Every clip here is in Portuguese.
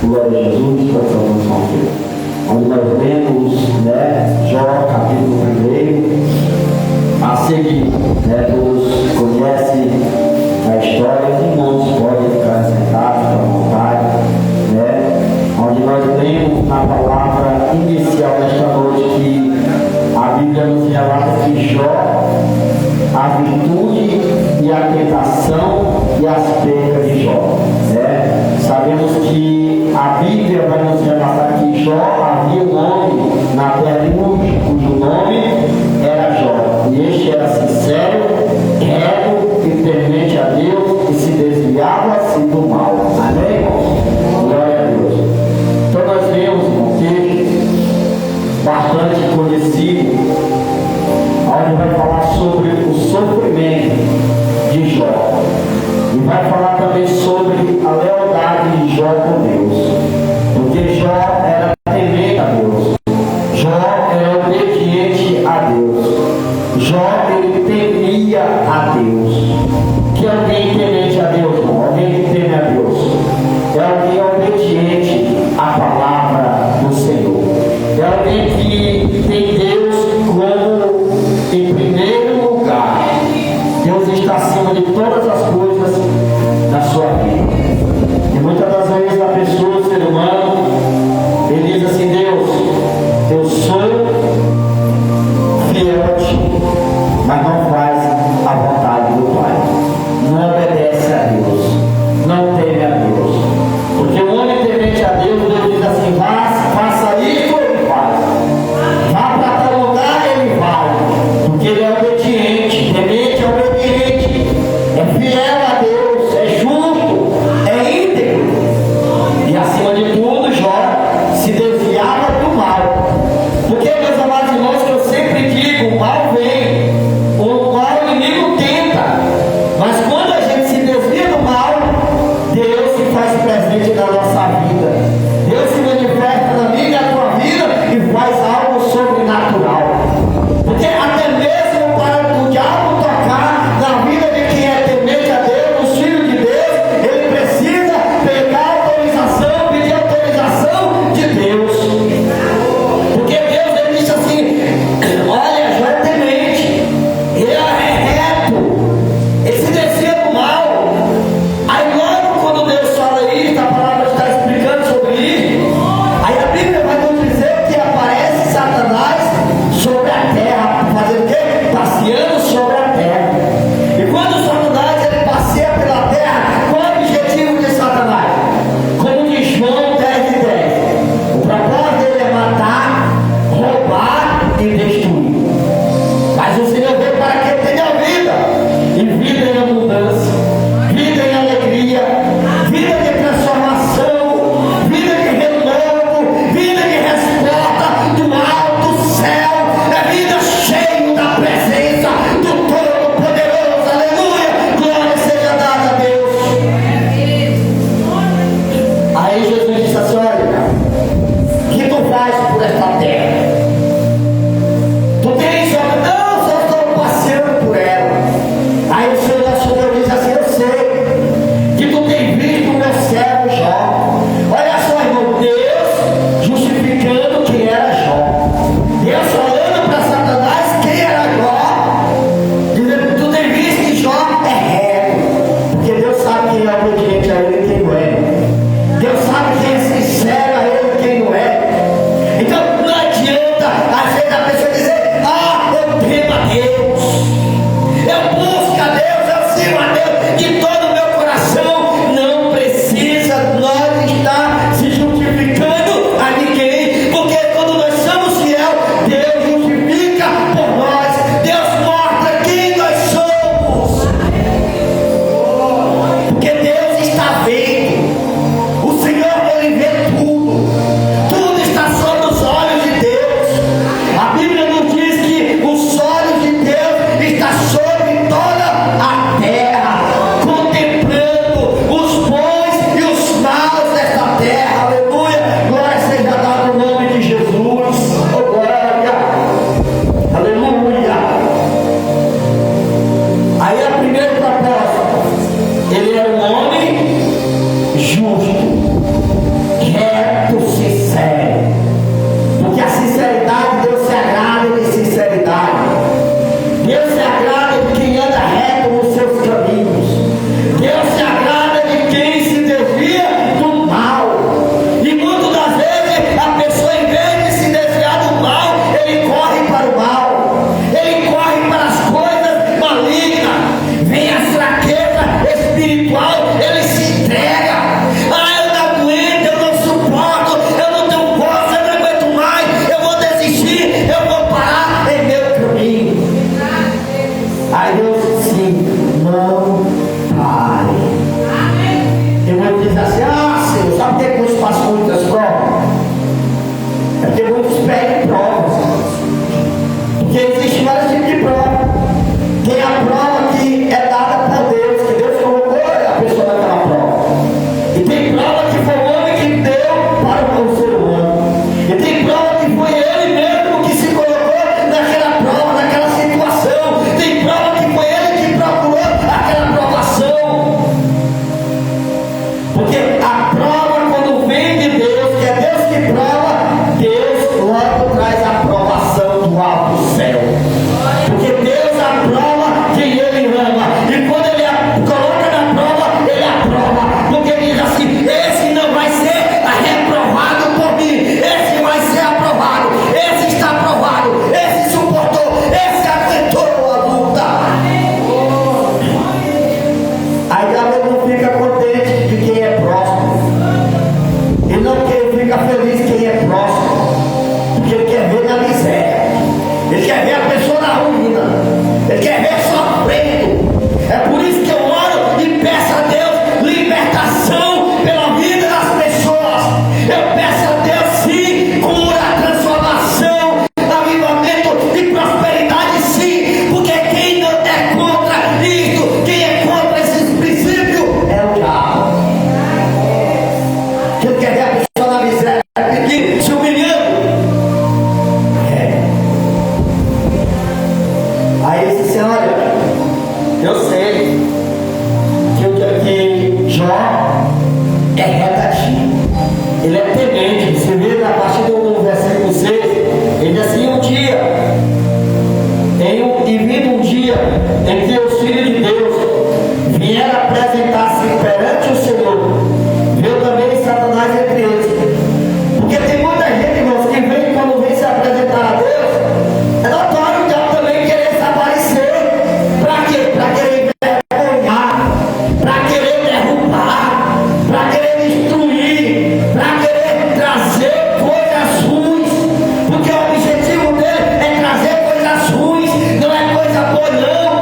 Glória a Jesus, cantamos com Deus. Onde nós lemos, Jó, capítulo 1, a seguir, todos conhecem a história, os irmãos podem ficar sentados à vontade, onde nós lemos na palavra inicial desta noite que a Bíblia nos relata que Jó, a virtude e a tentação e as percas de Jó. Sabemos que a Bíblia vai nos relatar que Jó havia um homem na terra de Uz, cujo nome era Jó. E este era sincero, reto e temente a Deus e se desviava-se do mal. Amém, irmãos? Glória a Deus. Então nós vemos um texto bastante conhecido, onde vai falar sobre o sofrimento de Jó. E vai falar também sobre a lealdade de Jó com Deus. Porque Jó era temente a Deus. Jó era obediente a Deus. Jó, ele temia a Deus. Que é alguém temente a Deus, não? Alguém que teme a Deus é alguém obediente à palavra do Senhor. É alguém que tem Deus como em primeiro lugar. Deus está acima de todas as coisas na sua vida. E muitas das vezes a pessoa, o ser humano, ele Ele quer ver a pessoa na ruína. Ele quer ver sofrendo. É por isso que eu oro e peço a Deus libertação pela vida das pessoas. Eu peço a Deus sim, cura, transformação, avivamento e prosperidade sim. Porque quem não é contra isso, quem é contra esses princípios é o diabo. Que ele quer ver a pessoa na miséria, se humilhando. Aí ele disse: olha, eu sei que Jó é retadinho, ele é temente. Você vê a partir do versículo 6, ele diz assim: e vindo um dia em que os filhos de Deus vieram apresentar-se perante o Senhor, viu também Satanás entre eles. Porque tem muita gente, irmãos, que vem, quando vem se apresentar a Deus, é notório o diabo também querer se aparecer. Para quê? Para querer envergonhar, para querer derrubar, para querer destruir, para querer trazer coisas ruins. Porque o objetivo dele é trazer coisas ruins, não é coisa boa não.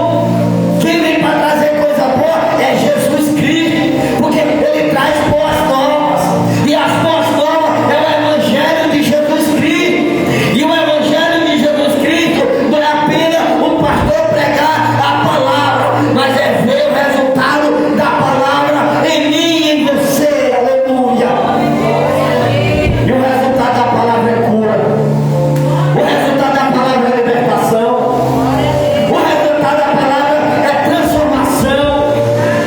Quem vem para trazer coisa boa é Jesus Cristo, porque ele traz boas novas, e as boas novas é o Evangelho de Jesus Cristo. E o Evangelho de Jesus Cristo não é apenas o pastor pregar a palavra, mas é ver o resultado da palavra em mim e em você. Aleluia. E o resultado da palavra é cura, o resultado da palavra é libertação, o resultado da palavra é transformação.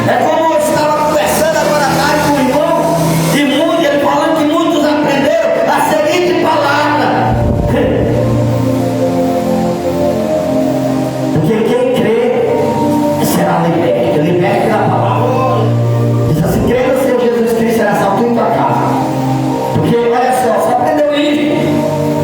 É como eu estava conversando agora à tarde com o irmão imundo, ele falando que muitos aprenderam a seguinte palavra: porque quem crê será liberto. Liberto da palavra. Diz assim: crê no Senhor Jesus Cristo, será salvo em tua casa. Porque olha só, você aprendeu isso,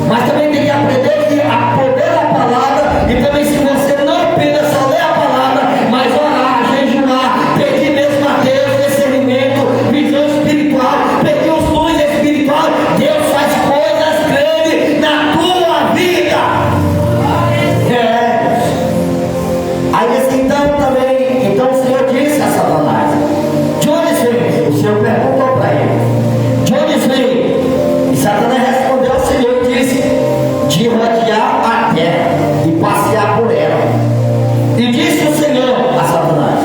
mas também tem que aprender que a poder da palavra, e também se você não apenas só ler a palavra, mas orar, jejuar, pedir mesmo a Deus discernimento, visão espiritual, pedir os dons espirituais, Deus faz coisas grandes na tua vida. Aí assim, então o Senhor disse a Satanás: de onde vem? O Senhor perguntou para ele: de onde vem? E Satanás respondeu ao Senhor e disse: de rodear a terra e passear por ela. E disse o Senhor a Satanás: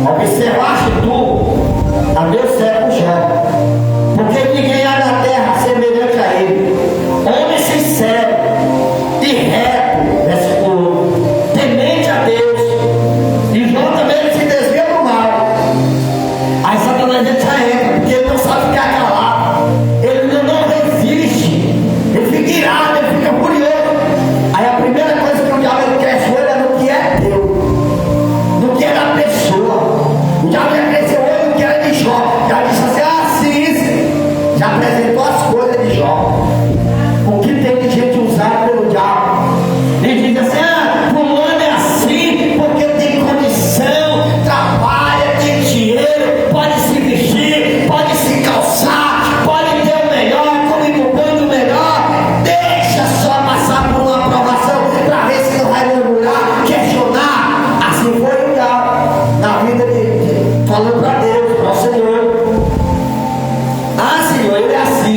observaste tu a meu servo Jó, porque ninguém há na terra semelhante a ele, homem sincero e reto, versículo 1, temente a Deus, e Jó também se desvia do mal. Aí Satanás já entra, porque ele não sabe ficar calado, ele não resiste, ele fica irado, ele fica furioso. Aí a primeira coisa que o diabo cresce o olho é no que é teu, no que é da pessoa. O diabo já cresceu o olho no que era de Jó, já disse assim: sim, já apresentou as coisas de Jó, o que tem de gente usada pelo diabo. Ele diz assim: fulano é assim porque tem condição, trabalha, tem dinheiro, pode se vestir, pode se calçar, pode ter o melhor, come no banho melhor. Deixa só passar por uma aprovação para ver se não vai murmurar, questionar. Assim foi o diabo na vida dele, falando para Deus, para o Senhor: Senhor, ele é assim.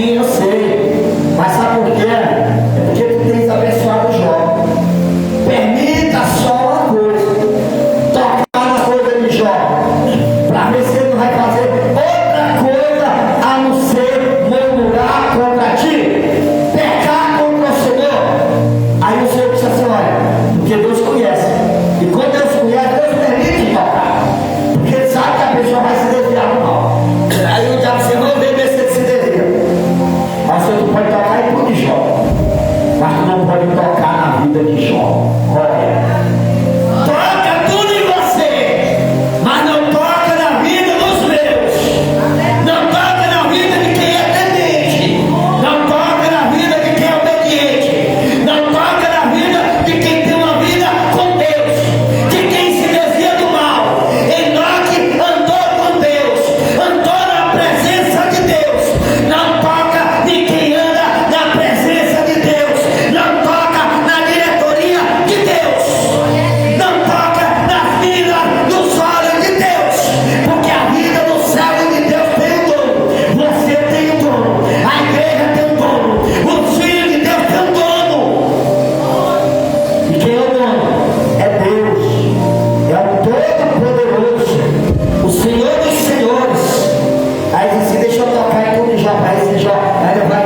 falar para esse Jó, aí ele vai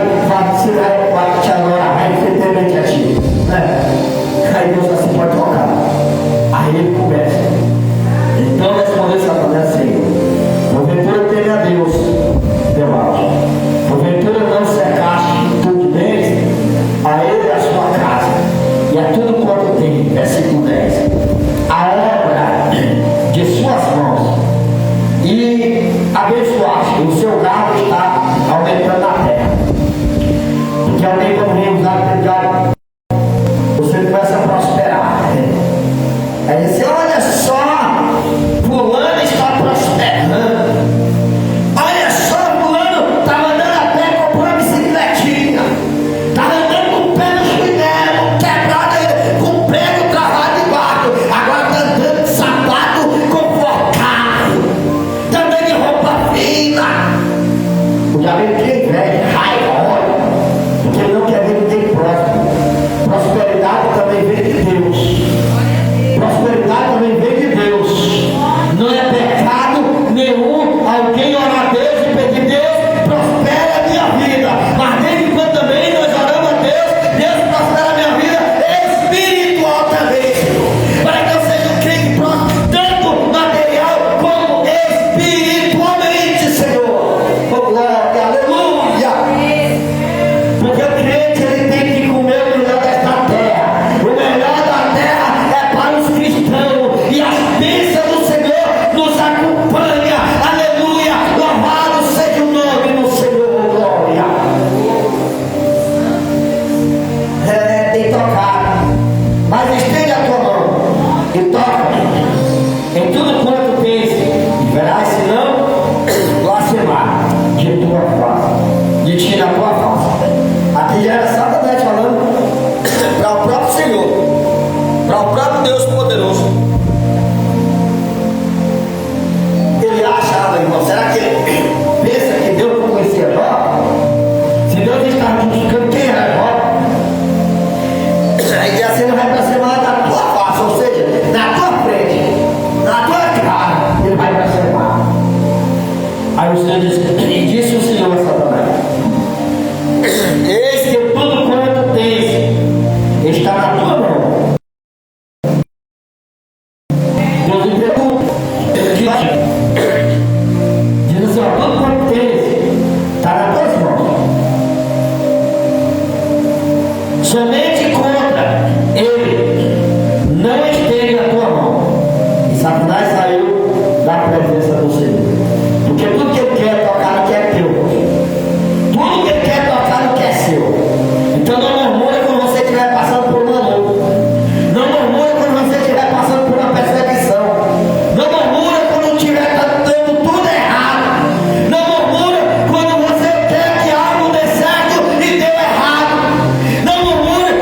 se vai te adorar, vai ser temente a ti. Aí Deus assim pode tocar. Aí ele começa. Então respondeu Satanás assim: porventura teme a Deus, teu alto. Porventura não secaste tudo de bens a ele e a sua casa, e a tudo quanto tem. Versículo 10. A obra de suas mãos, e abençoaste, o seu gado está aumentando na terra. Porque alguém quando usar aquele gado, você começa a prosperar. Aí você olha só, fulano está prosperando. Olha só, fulano está andando a pé, comprou uma bicicletinha, está andando com o pé no chinelo, quebrado, com o prego travado debaixo, agora está andando de sapato confortável, também de roupa fina. O diabo tem inveja, raiva, olha, porque ele não quer ver ninguém próximo. Prosperidade também vem de Deus. Prosperidade também vem de Deus. Não é pecado nenhum alguém orar a Deus e pedir: Deus, prospera a minha vida. Mas desde quando também nós oramos a Deus, Deus prospera a minha vida espiritual também, Senhor. Para que eu seja um crente próspero, tanto material como espiritualmente, Senhor. Oh, glória, aleluia. Porque o crente ele tem que comer o melhor desta terra. O melhor da terra é para os cristãos. E as bênçãos do Senhor nos acompanha. Aleluia. Louvado seja o nome do Senhor. Glória. Tem tocado. Mas estende a tua mão e toca em tudo quanto tens, e verás, se não blasfemar de tua face, de ti na tua face. Aqui já era Satanás falando para o próprio Senhor, para o próprio Deus poderoso. Ele achava, irmão, será que ele pensa que Deus não conhecia Jó? Se Deus estava justificando, quem era Jó? Aí já você não vai blasfemar na tua face, ou seja, na tua frente, na tua cara, ele vai blasfemar. Aí o Senhor disse: e disse o Senhor a Satanás: eis que tudo quanto tens está na tua mão. Deus entregou. Diz assim: ó, tudo quanto tens está nas tuas mãos. Somente contra ele não estende a tua mão. E Satanás saiu da presença do Senhor. Porque tudo que ele quer tocar não quer teu. Tudo que ele quer tocar não quer seu. Então não murmure quando você estiver passando por uma luta. Não murmure quando você estiver passando por uma perseguição. Não murmure quando estiver dando tudo errado. Não murmure quando você quer que algo dê certo e deu errado. Não murmure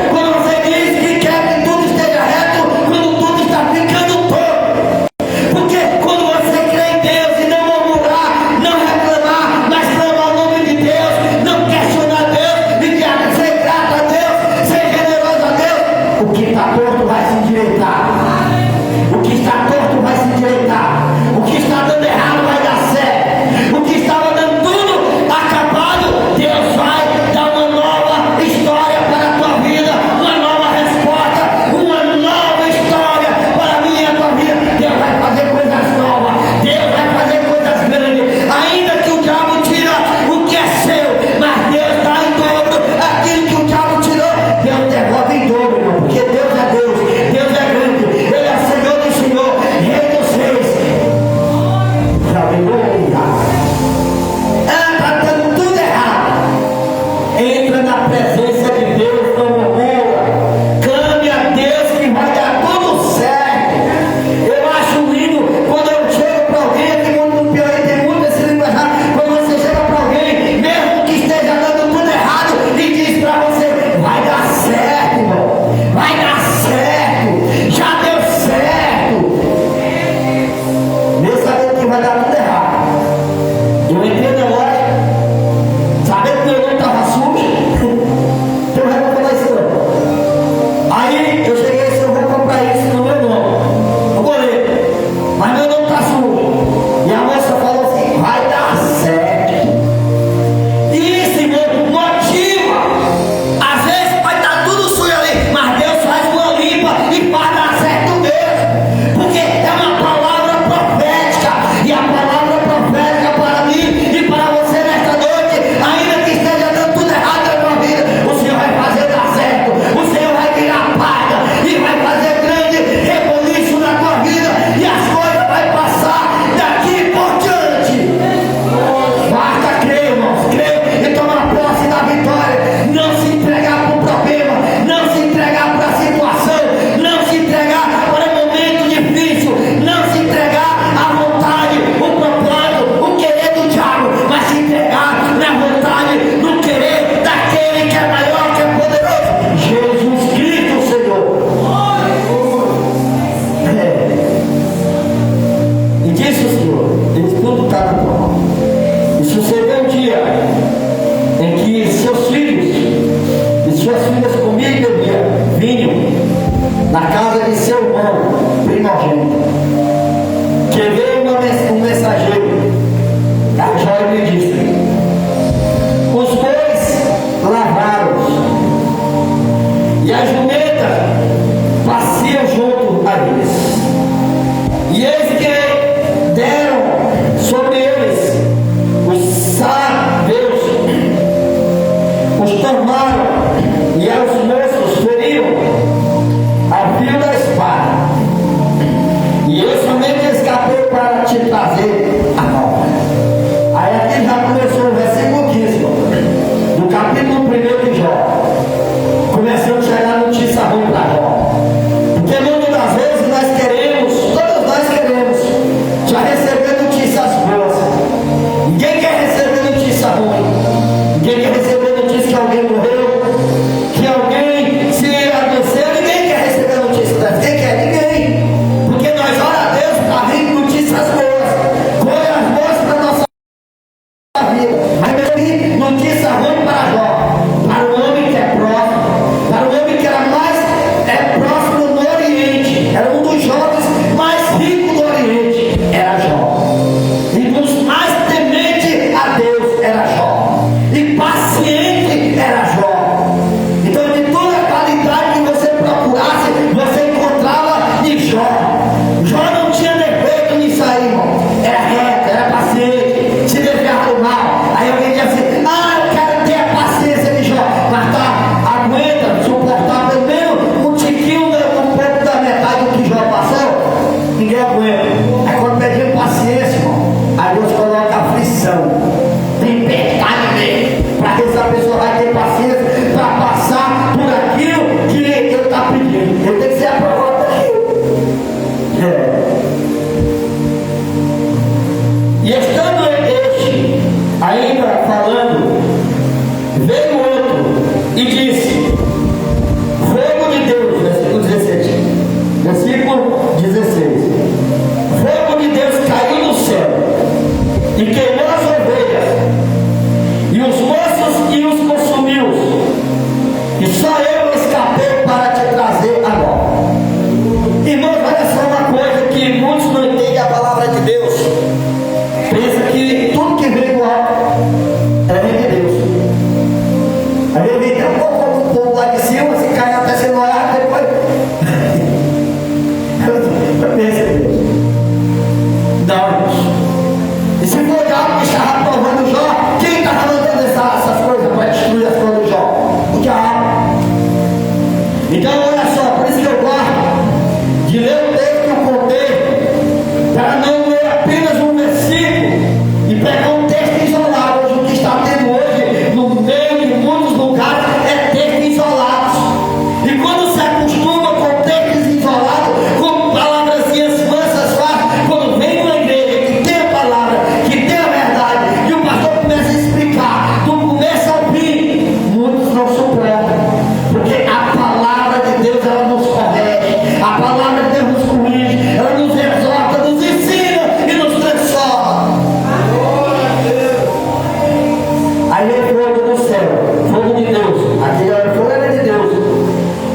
do céu, fogo de Deus, aquele fogo era de Deus,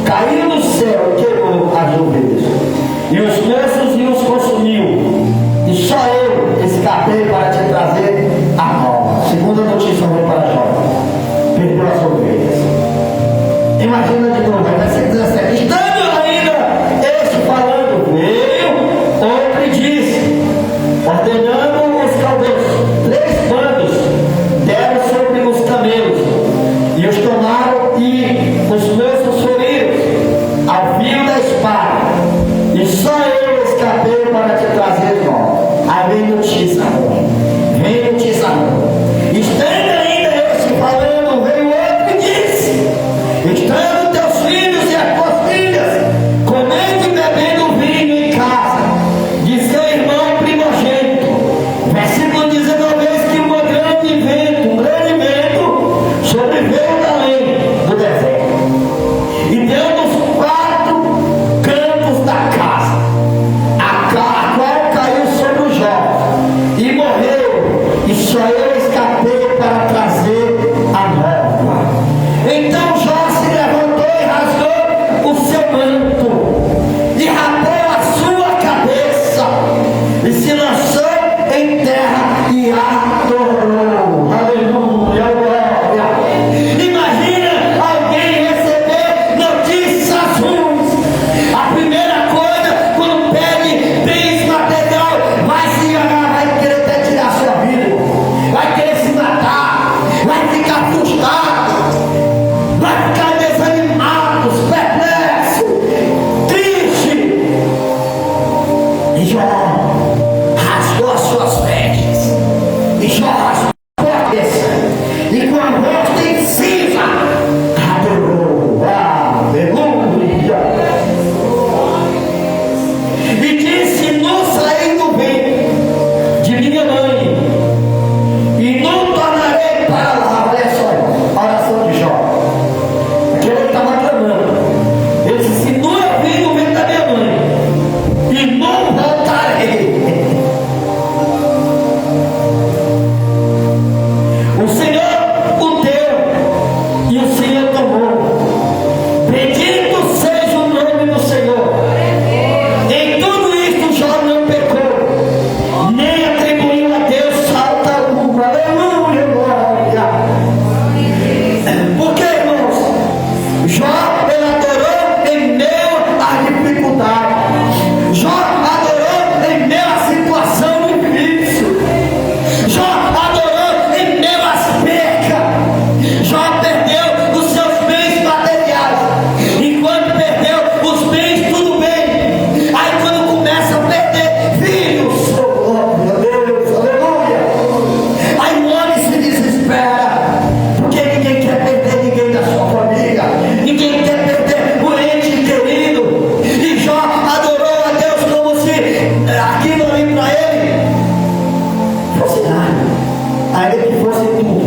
caiu do céu e queimou as ovelhas, e os moços e os consumiu, e só eu escapei para te trazer a nova. Segunda notícia foi para Jó, perdeu as ovelhas. Imagina de novo, vai ser 17. Estando ainda este falando, veio outro e disse, ordenando os caldeus, 3 bandos deram sobre os camelos, e os tomaram, e os moços feriram ao fio da espada, e só eu escapei para te trazer nova. Aí vem notícia ruim, vem notícia ruim. Estando ainda este falando, veio outro e disse, estando teus filhos e as tuas filhas comendo e bebendo vinho em casa de seu irmão primogênito. Versículo 19: eis que um grande vento sobreveio da além do deserto, e deu nos 4 cantos da casa, a qual caiu sobre o Jó, e morreu, e só eu escapei para trazer a nova. Então Jó se levantou e rasgou o seu manto, e rapou a sua cabeça, e se lançou em terra e adorou. Aleluia, glória. Imagina alguém receber notícias ruins. A primeira coisa, quando pede bens material, vai se enganar, vai querer até tirar sua vida, vai querer se matar, vai ficar frustrado, vai ficar desanimado, perplexo, triste. E Jó rasgou as suas vestes, e Jó rasgou a cabeça, e com a rosto em cinza adorou. Aleluia. E disse: não saí do ventre de minha mãe, e não tornarei para lá. Olha só a oração de Jó, porque ele estava clamando. Ele disse: não eu vim do ventre da minha mãe, e não voltarei. O Senhor o deu, e o Senhor tomou. Bendito seja o nome do Senhor. Em tudo isto Jó não pecou, nem atribuiu a Deus falta alguma. Aleluia, glória. Porque, irmãos, Jó, ele adorou em meio à dificuldade. Jó adorou em meio à situação difícil. Jó adorou em meio às percas. Jó perdeu os seus bens materiais. Enquanto perdeu os bens, tudo bem. Aí quando começa a perder filhos, oh, glória a Deus, aleluia. Aí o homem se desespera, porque ninguém quer perder ninguém da sua família, ninguém quer perder o ente querido. E Jó adorou a Deus como se aquilo ali para ele fosse nada, ainda que fosse tudo.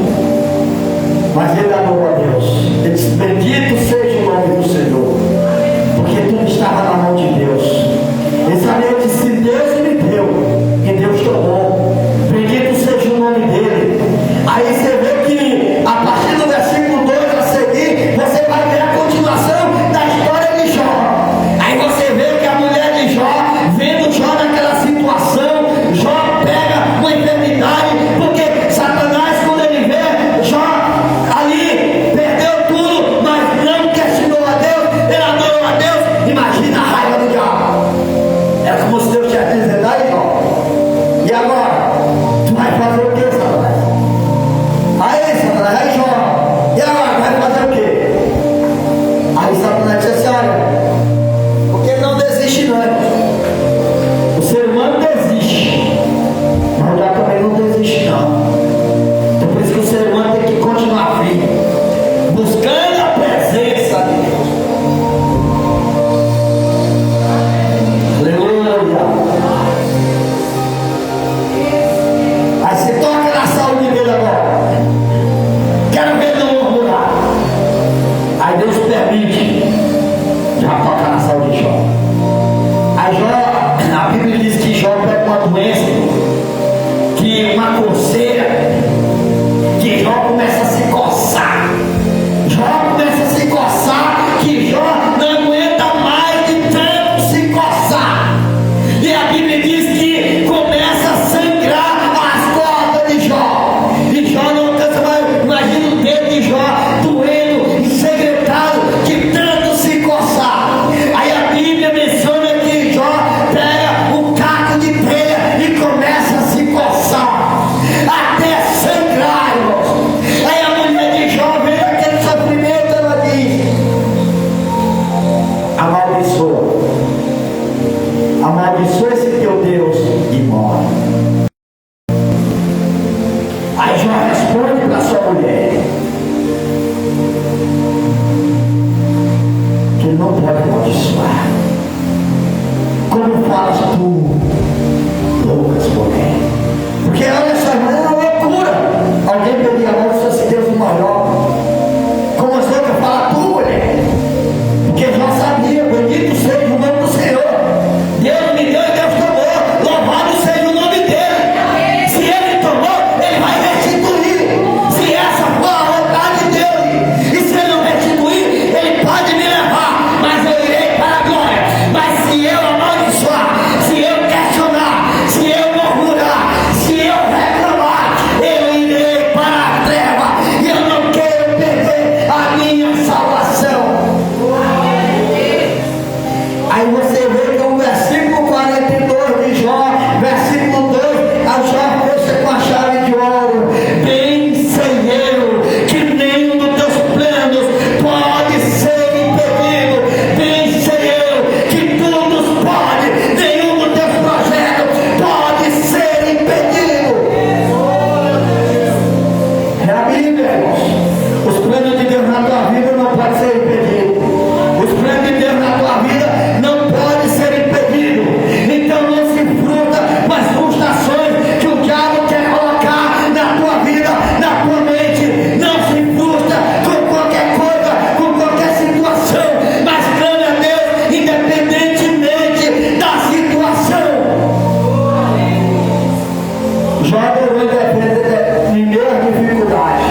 Mas ele adorou a Deus. Ele disse: bendito seja o nome do Senhor, porque tudo estava na mão de Deus. Ele sabia que se Deus me deu, e Deus tomou, bendito seja o nome dele. Aí você vê que a partir do versículo 2 a seguir, você vai ver a continuação da história de Jó. Aí você vê que a mulher de Jó, vendo Jó naquela situação, Jó pega uma enfermidade, porque Satanás, quando ele vê Jó ali, perdeu tudo, mas não questionou a Deus, ele adorou a Deus. Imagina a raiva do diabo. na tua vida não pode ser impedido. Os planos de Deus na tua vida não podem ser impedidos. Então não se frustra com as frustrações que o diabo quer colocar na tua vida, na tua mente. Não se frustra com qualquer coisa, com qualquer situação, mas clame a Deus independentemente da situação. Jó deu em meio às dificuldades.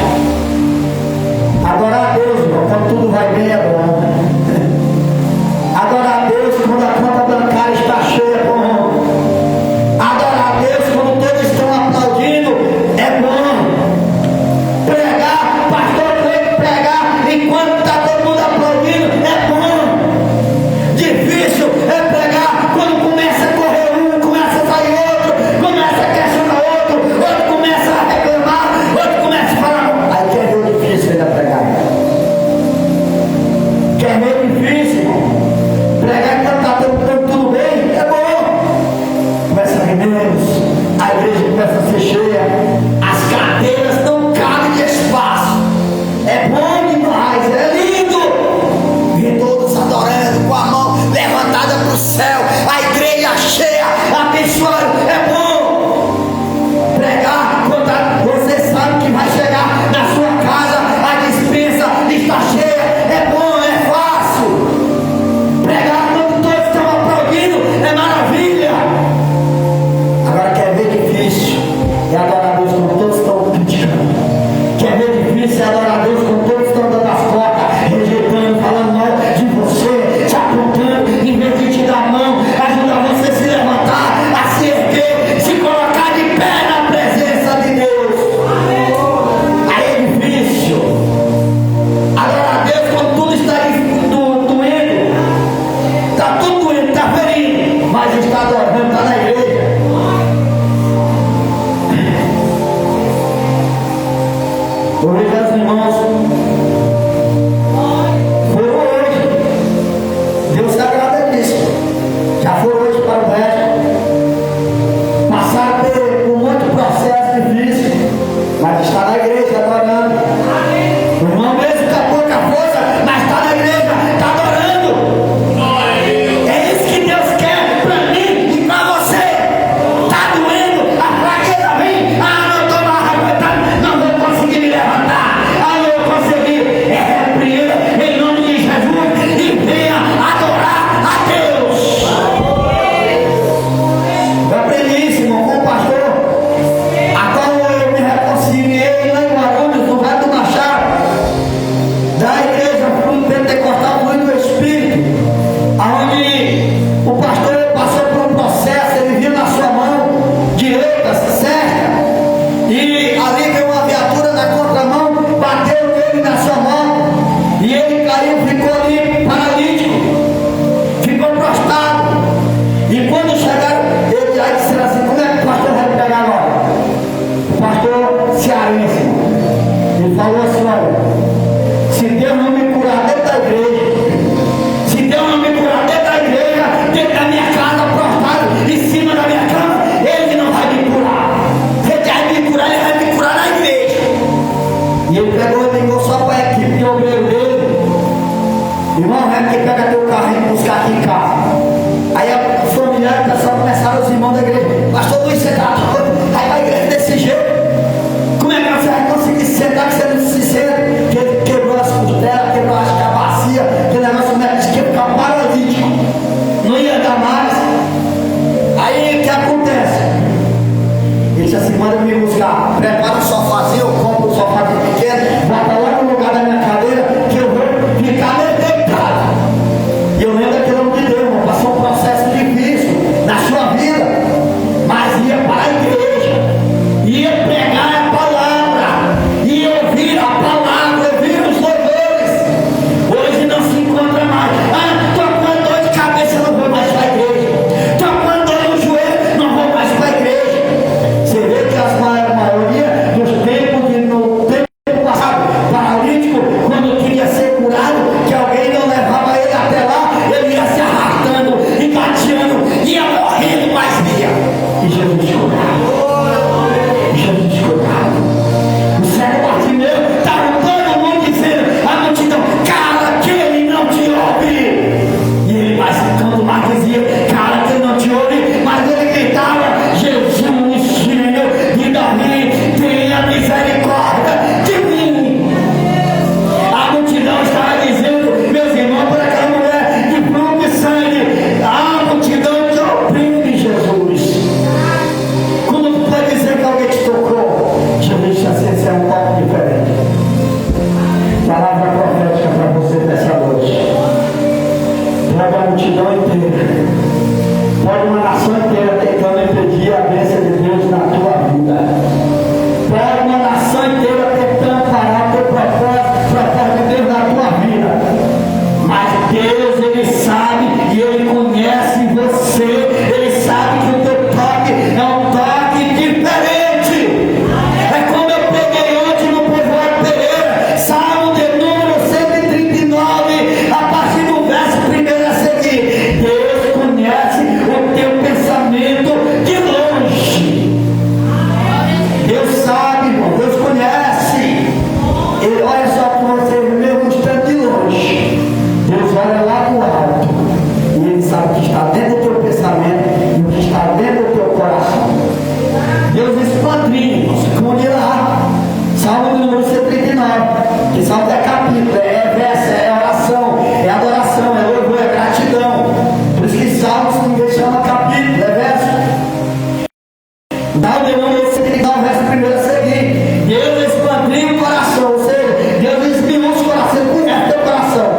Adorar a Deus, irmão, quando tudo vai bem é bom. Adorar a Deus quando a conta bancária está cheia é bom. Adorar a Deus quando todos estão aplaudindo é bom. Pregar, pastor tem que pregar enquanto está todo mundo aplaudindo é bom. Difícil é pregar quando começa a correr um, começa a sair outro, começa a questionar outro começa a reclamar, outro começa a falar. Aí quer ver o difícil ainda pregar. Quer ver o difícil, irmão? Pregar quando está tudo bem é bom. Começa a vir menos, a igreja começa a ser cheia, as cadeiras não cabem de espaço. É bom demais, é lindo. Vem todos adorando com a mão levantada para o céu, a igreja cheia, abençoando. É bom. Pregar quando você sabe que vai chegar na sua casa, a despensa está cheia. É bom, é fácil. Pregar quando todos estão aplaudindo é maravilha. Agora quer ver difícil é adorar a Deus quando todos estão criticando. Quer ver difícil é adorar a Deus quando todos estão dando as costas, rejeitando, falando mal de você, te apontando, em vez de te dar a mão, ajudar você a se levantar, a se erguer, se colocar de pé na presença de Deus. Aí é difícil. Adorar a Deus quando tudo está doendo. Está tudo doendo, está ferindo, mas está adorando, está na igreja. Eu vejo as irmãs foram hoje. Deus está agradecido. Já foram hoje para o médico. Passaram por um monte de processo difícil, mas está na igreja adorando. O irmão mesmo está pouca força, mas está na igreja, está adorando. É isso que Deus quer para mim e para você. Está doendo, a fraqueza vem. Não estou mais aguentando, não vou conseguir me levantar. Não vou conseguir. Repreenda em nome de Jesus e venha adorar a Deus. Eu aprendi isso, irmão, com o pastor. Agora eu me reconciliei lá em Guarulhos, no Vale do Machado, da igreja Fruto Pentecostal Fluindo do Espírito, onde o pastor passou por um processo, ele viu na sua mão direita, certa, e ali veio uma viatura na contramão, bateu nele na sua mão, e ele caiu, ficou ali paralítico, ficou prostrado. E quando chegaram, ele aí disseram assim: como é que o pastor vai me pegar agora? O pastor cearense, ele falou assim: olha, se Deus não me curar dentro da igreja, se Deus não me curar dentro da igreja, dentro da minha casa, prostrado em cima da minha cama, Ele não vai me curar. Se Ele vai me curar, Ele vai me curar na igreja. E ele pegou e ligou só para a equipe de obreiro dele: irmão, é que pega teu carro e buscar aqui em casa. Aí a família, o pessoal começaram, os irmãos da igreja: pastor Luiz, você está doido? Aí a igreja desse jeito, como é que você vai conseguir sentar que você não se senta? Que ele quebrou as costelas, quebrou a bacia, aquele negócio, como é que ia ficar paralítico, não ia dar mais. Aí o que acontece? Ele disse assim: manda me buscar, prepara o sofazinho, eu compro um sofazinho pequeno, bota lá no lugar da minha cadeira, que eu vou ficar deitado. E eu lembro daquele homem de Deus, irmão, passou um processo difícil. Que Salmos é capítulo, é verso, é oração, é adoração, é louvor, é gratidão. Por isso que Salmos ninguém chama capítulo, é verso. Dá o demônio, você tem que dar o verso primeiro a seguir. Deus expandiu o coração, ou seja, Deus esmiou os corações, Ele conhece o teu coração.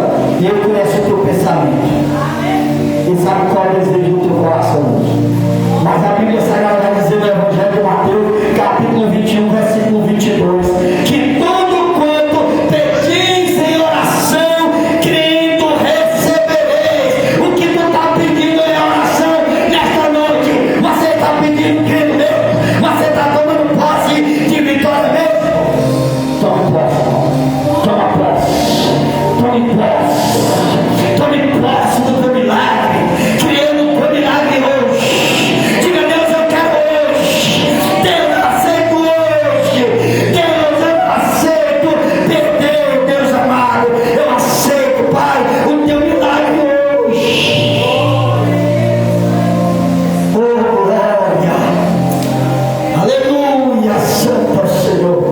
E Ele conhece o teu pensamento. Ele sabe qual é o desejo do teu coração. Mas a Bíblia Sagrada vai dizer no Evangelho de Mateus, capítulo 21, versículo 22, que tudo quanto pedis em oração, crendo, recebereis. O que tu está pedindo em oração nesta noite, você está pedindo crendo mesmo? Você está tomando posse de vitória mesmo? Tome posse, toma posse, tome posse, tome posse do teu milagre, criando o teu milagre hoje. Diga a Deus, eu quero hoje. Deus, eu aceito hoje. Deus, eu aceito perder, Deus amado. Eu aceito, Pai, o teu milagre hoje. Oh, glória. Aleluia, Santo Senhor.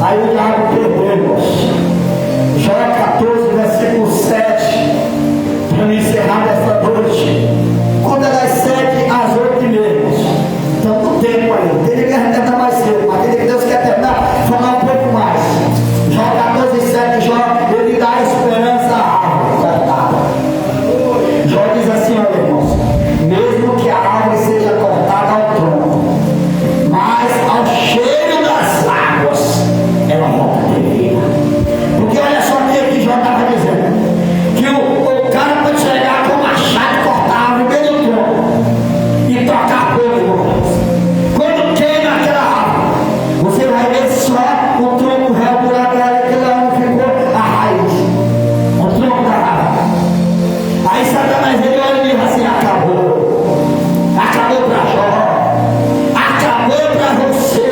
Aí o diabo perdeu, irmãos. Jó 14, versículo 7. Para me encerrar desta noite. Quando é das 7 às 8h30. Tanto tempo aí. Tem que terminar mais cedo, mas tem que Deus quer terminar, falar um pouco mais. Jó 14, 7, Jó, ele dá esperança à árvore cortada. Jó diz assim, olha, irmãos, mesmo que a árvore seja cortada ao tronco, mas ao cheiro das águas, ela volta a ter vida. Porque olha só o que Jó estava dizendo, que o cara pode chegar com o machado, cortar a árvore bem no tronco e tocar fogo, irmãos. Quando queima aquela árvore, você vai ver só o tronco regular dela, aquela árvore ficou a raiz, o tronco da árvore. Aí Satanás ele olha e diz assim, acabou para Jó, acabou para você.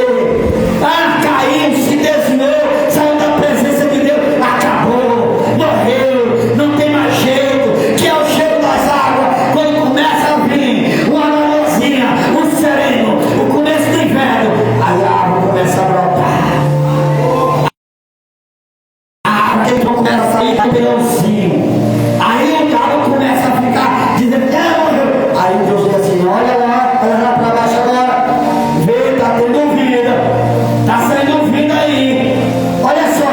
Caiu, se desviou, saiu da presença de Deus, acabou, morreu, não tem mais jeito, que é o cheiro das águas, quando começa a vir uma manhãzinha, um sereno, o começo do inverno, aí a água começa a brotar, a água então começa a sair capelãozinho, aí o diabo começa a ficar dizendo, morreu. Aí Deus diz assim, olha lá para baixo agora, vê, está tendo vida, está saindo vida aí, olha só,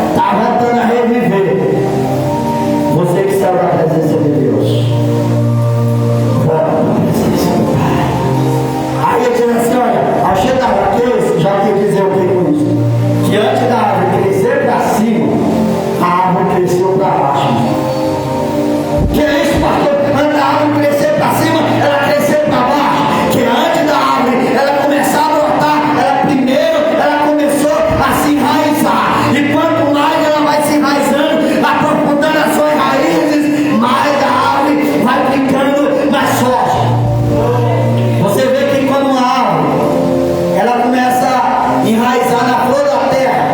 está voltando a reviver. Você que saiu da presença de Deus, volta para a presença do Pai. Aí ele diz assim, olha, ao cheiro da árvore, já quer dizer o que com isso? Que antes da árvore crescer para cima, a árvore cresceu para baixo. Que é isso, pastor? Antes da árvore crescer para cima, ela cresceu para baixo. Que antes da árvore ela começar a brotar, ela começou a se enraizar. E quanto mais ela vai se enraizando, aprofundando as suas raízes, mais a árvore vai ficando mais forte. Você vê que quando uma árvore ela começa a enraizar na flor da terra,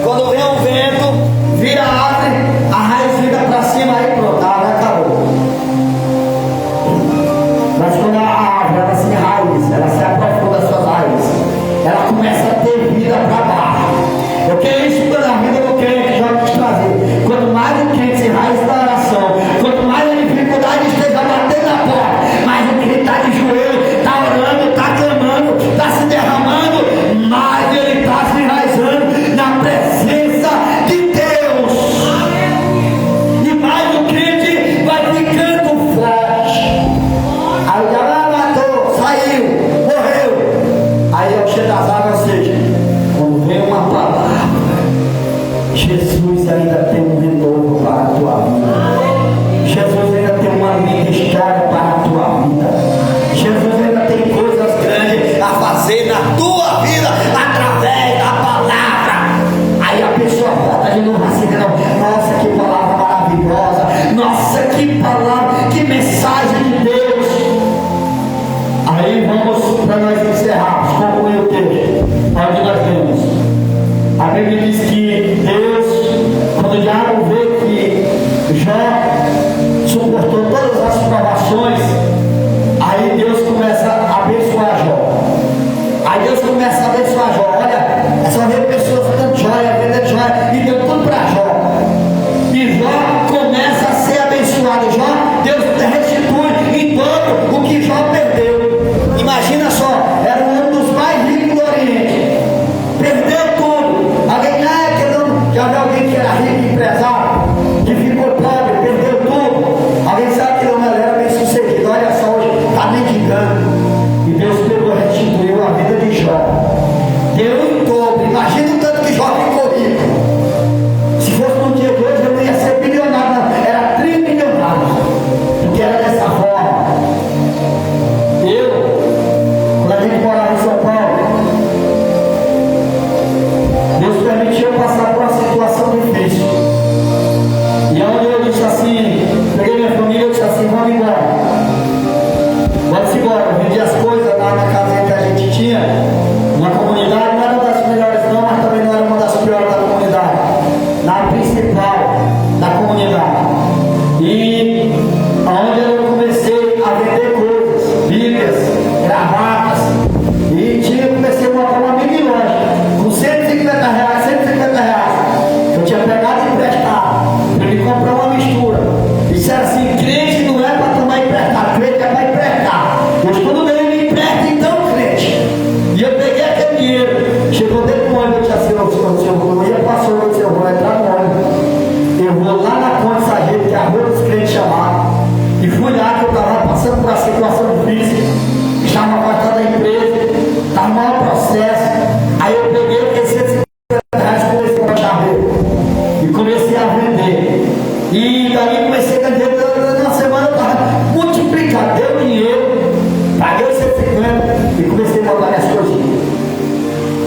quando vem um vento, vira a árvore, a raiz fica para cima, aí pronto, a árvore acabou. Mas quando a árvore ela se enraiza, ela se aprofunda as suas raízes, ela começa a ter vida para baixo. Eu quero isso na vida do crente, já te trazer. Quanto mais o crente se enraiza na oração, quanto mais a dificuldade esteja batendo na porta, mais o crente está de joelho, está orando, está clamando, está se derramando, mais ele está se enraizando na presença de Deus. E mais o crente vai ficando forte. Aí o diabo matou, saiu, morreu. Aí é o cheiro das águas, ou seja, quando vem uma palavra, Jesus ainda tem um renovo para a tua vida. Jesus ainda tem uma linda história para a tua vida. Jesus ainda tem coisas grandes a fazer na tua vida através da palavra. Aí a pessoa volta de novo assim, nossa, que palavra maravilhosa, nossa, que palavra, que mensagem de Deus. Aí vamos para nós encerrarmos, concluir o texto, onde nós vemos. A Bíblia diz que Deus, quando o diabo vê que Jó suportou todas as provações, aí Deus começa a abençoar Jó. Aí Deus começa a abençoar Jó. Olha, é só ver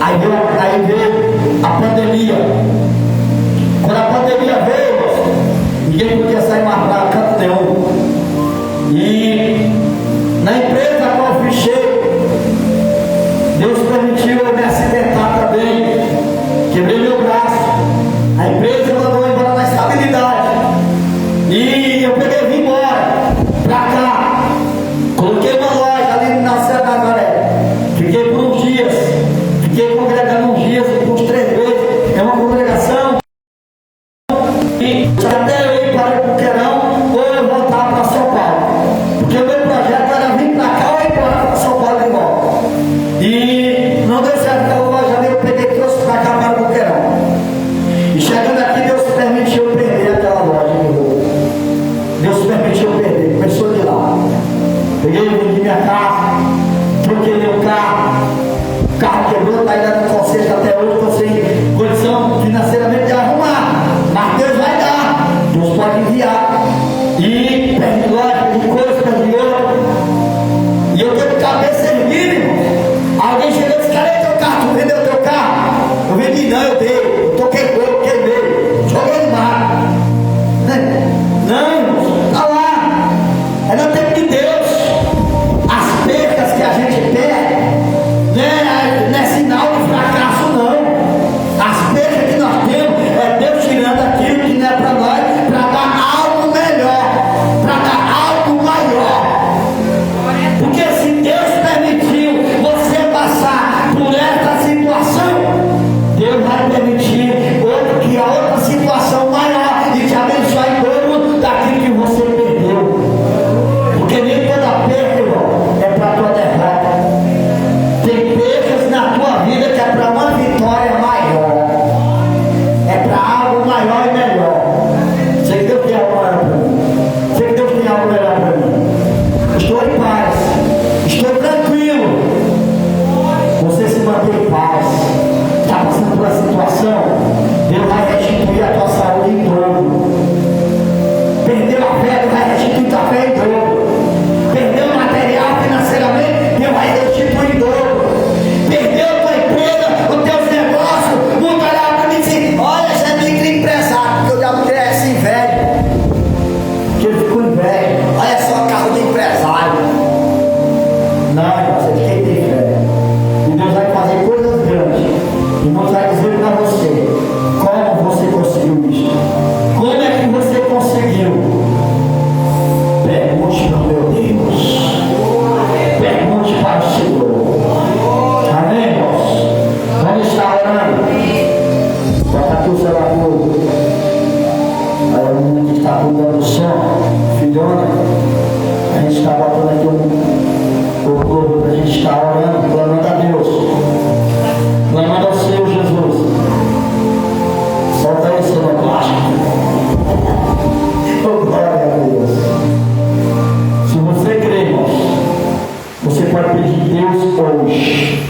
Aí veio a pandemia. Quando a pandemia veio, ninguém podia sair mais para canto nenhum. E na empresa a qual eu fichei, Deus permitiu eu me acidentar também. Quebrei meu braço. A empresa mandou embora na estabilidade. E eu peguei e vim embora pra cá. Coloquei uma loja ali na Serra da Nazaré. Fiquei por uns dias. Fiquei congregando uns dias, uns 3 vezes. É uma congregação. E até eu ir para o Buqueirão ou eu voltar para São Paulo. Porque o meu projeto era vir para cá ou ir embora para São Paulo de volta. E não deu certo aquela loja ali, eu peguei e trouxe para cá para o Buqueirão. E chegando aqui, Deus permitiu eu perder aquela loja de novo. Deus permitiu eu perder, começou de lá. Peguei, vendi minha casa, troquei meu carro. O carro quebrou, está ainda no conserto até hoje, estou sem condição financeiramente de arrumar. Mas Deus vai dar, Deus pode enviar. E perdi loja, perdi coisa, perdi outra. E eu estou de cabeça erguida, irmão. Alguém chegou e disse: cadê teu carro? Tu vendeu teu carro? Eu vendi, não, eu dei. Eu toquei com ele, queimei. Joguei no mar. Não, irmão, está lá. É no tempo de Deus. As percas que a gente perde, não é sinal de fracasso, não. As percas que nós temos é Deus tirando aquilo que não é para nós, para dar algo melhor, para dar algo maior. Porque se Deus permitiu você passar por essa situação, Deus vai permitir que a outra situação maior e te abençoar em torno daquilo que você perdeu. Porque nem toda perda, irmão, é para a tua derrota. Tem perdas na tua vida que é para uma vitória maior, é para algo maior e melhor. Sei que Deus tem algo maior para mim. Sei que Deus tem algo melhor para mim. Estou em paz, estou tranquilo. Você se mantém em paz. Está passando por uma situação, Deus vai restituir a tua saúde em dobro. Perdeu a fé, Deus vai restituir a fé em dobro. Perdeu o material financeiramente, Deus vai restituir em dobro. Perdeu a tua empresa, os teus negócios, muito olhar para mim e dizer: olha, você é microempresário, porque eu já cresci velho. Porque ele ficou velho. Olha só o carro do empresário. Não, irmão, você tem que ter fé. E Deus vai fazer coisas grandes. E Deus vai dizer para você como você conseguiu isso. Como é que você conseguiu? Pergunte para o meu Deus. Pergunte para o Senhor. Amém, irmãos? Vamos estar orando. Bota aqui o celular todo. Aí a menina que está cuidando do som, filhona, a gente está botando aqui o corpo para a gente estar orando, clamando a Deus. Clamando ao Senhor Jesus. Solta aí, Senhor plástico. Oh, glória a Deus. Se você crê, irmãos, você pode pedir Deus hoje.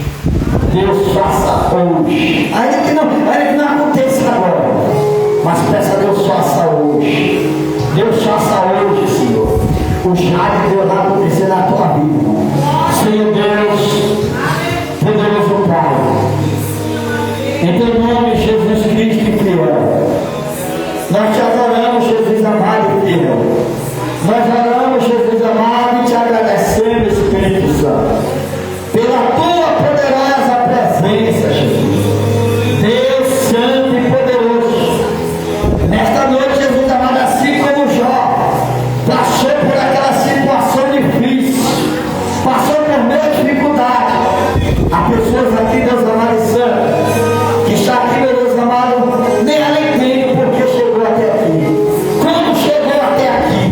Deus faça hoje. Ainda que não aconteça agora, mas peça a Deus faça hoje. Deus faça hoje, Senhor. O já de Deus vai acontecer na tua vida, irmão. Senhor Deus, poderoso Pai, em teu nome, Jesus Cristo e fiel, nós te adoramos, Jesus amado e fiel. Nós adoramos, Jesus amado, e te agradecemos, Espírito Santo, pela tua poderosa presença, Jesus. Deus Santo e poderoso, nesta noite, Jesus amado, assim como Jó passou por aquela situação difícil, passou por meio de dificuldade. Há pessoas aqui, Deus amado e santo, que está aqui, meu Deus amado, nem ela entende porque chegou até aqui. Como chegou até aqui?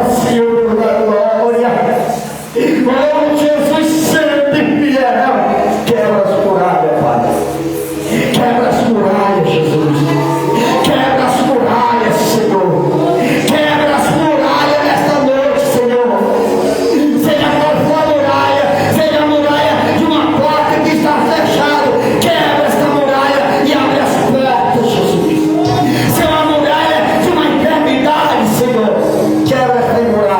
Senhor da glória. Oh, Jesus santo e fiel. Quebra as muralhas, Pai. Quebra as muralhas, Jesus. Quebra as muralhas, Senhor. Quebra as muralhas nesta noite, Senhor. Seja qual for a muralha, seja a muralha de uma porta que está fechada. Quebra esta muralha e abre as portas, Jesus. Seja uma muralha de uma enfermidade, Senhor. Quebra esta muralha.